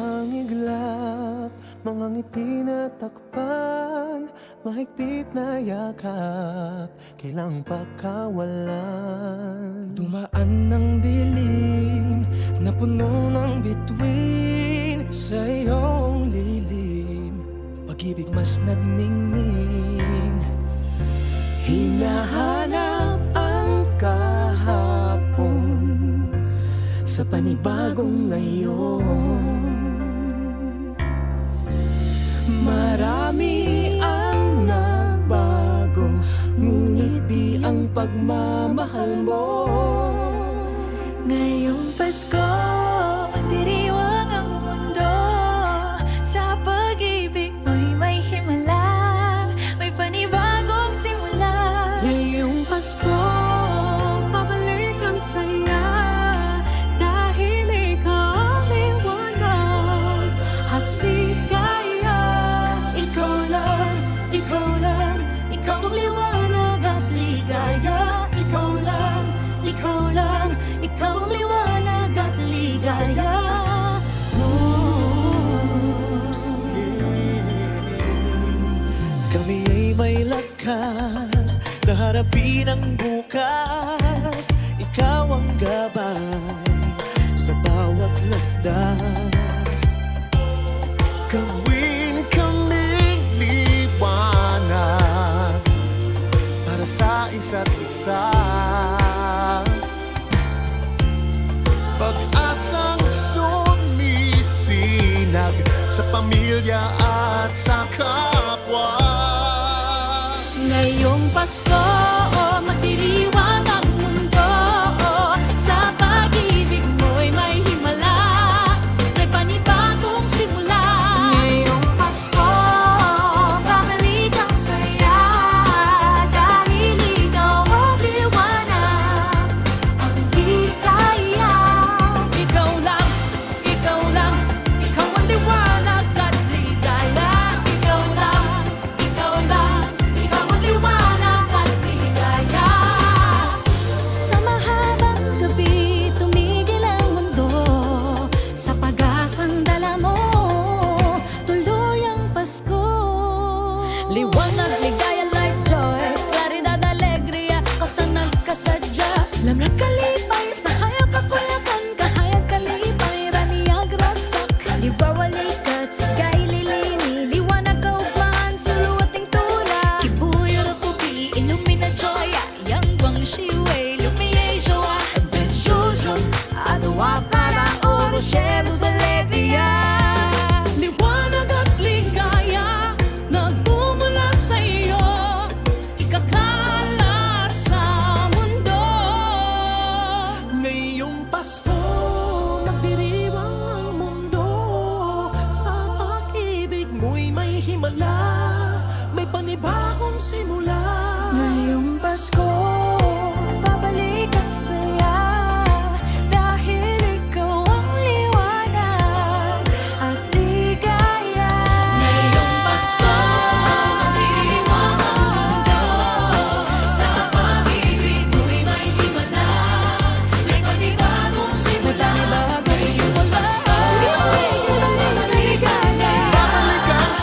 isang iglap, mga ngiti na takpan, mahigpit na yakap, kailang pagkawalan. Dumaan ng dilim na puno ng bituin sa iyong lilim, pag-ibig mas nagningning. Hinahanap ang kahapon sa panibagong ngayon. Marami ang nagbago, ngunit di ang pagmamahal mo. Ngayong Pasko, diriwang ang mundo. Sa pag-ibig mo'y may himala, may panibagong simula. Ngayong Pasko, pabalik ang saya, dahil ikaw ang liwanag at ligaya. Ikaw lang, ikaw lang, ikaw ang liwanag at ligaya. Ikaw lang, ikaw lang, ikaw ang liwanag at ligaya. Kami ay may lakas na harapin ang bukas. Ikaw ang gabay sa bawat landas. Gawin kaming liwanag para sa isa't isa. Pag-asang sumisinag sa pamilya at sa kapwa. Ngayong Pasko, magdiriwang ang mundo. Sa pag-ibig mo'y may himala, may panibagong simula. Ngayong Pasko, babalik ang saya, dahil ikaw ang liwanag, ang ligaya. Ikaw lang, ikaw lang, ikaw ang liwanag at ligaya. Ikaw lang, ikaw lang, ikaw ang liwanag at ligaya. Sa mahabang gabi, tumigil ang mundo, sa pag-asang dala mo, tuloy ang Pasko. Liwanag, ligaya, light, joy, claridad, alegria, kasang nagkasadya. Lamlag kalipay, sa hayag kakuyakan, kahayag kalipay, raniyag ragsak. Libawa, likat, sigay, lilini, liwanag, kaugmaan, suluating tula. Kibuyo, rutubi, illumina, joya, yang guang shiwei, lumiye, joa, benjujun, adwa, para, oro, shemus, alegria. Liwanag at ligaya, nagmumula sa iyo, ikakalat sa mundo. Ngayong Pasko, magdiriwang ang mundo. Sa pag-ibig mo'y may himala, may panibagong simula. Ngayong Pasko, babalik ang saya, dahil ikaw ang liwanag at ligaya. Ngayong Pasko, magdiriwang ang mundo. Sa pag-ibig mo'y may himala, may panibagong simula. Ngayong Pasko, babalik ang ligaya.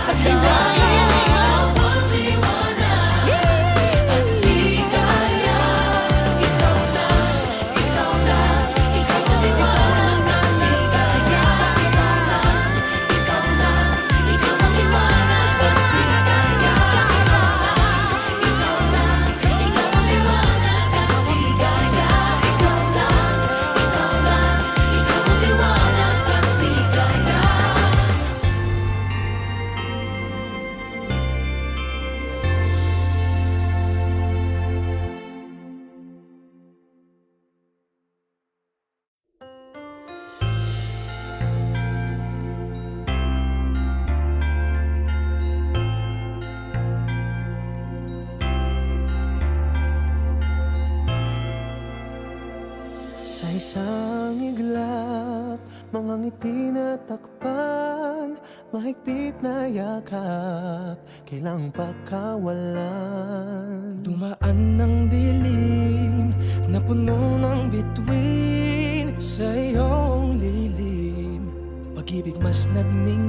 Dahil ikaw ang liwanag at ligaya. Ikaw lang, ikaw lang, ikaw ang liwanag at ligaya. Ikaw lang, ikaw lang, ikaw ang liwanag at ligaya. Ikaw lang, ikaw ang liwanag at ligaya. Ikaw lang, ikaw lang, ikaw ang liwanag at ligaya. Sa isang iglap, mga ngiti na takpan, mahigpit na yakap, kailang pagkawalan. Dumaan ng dilim na puno ng bituin sa iyong lilim, pag-ibig mas nagning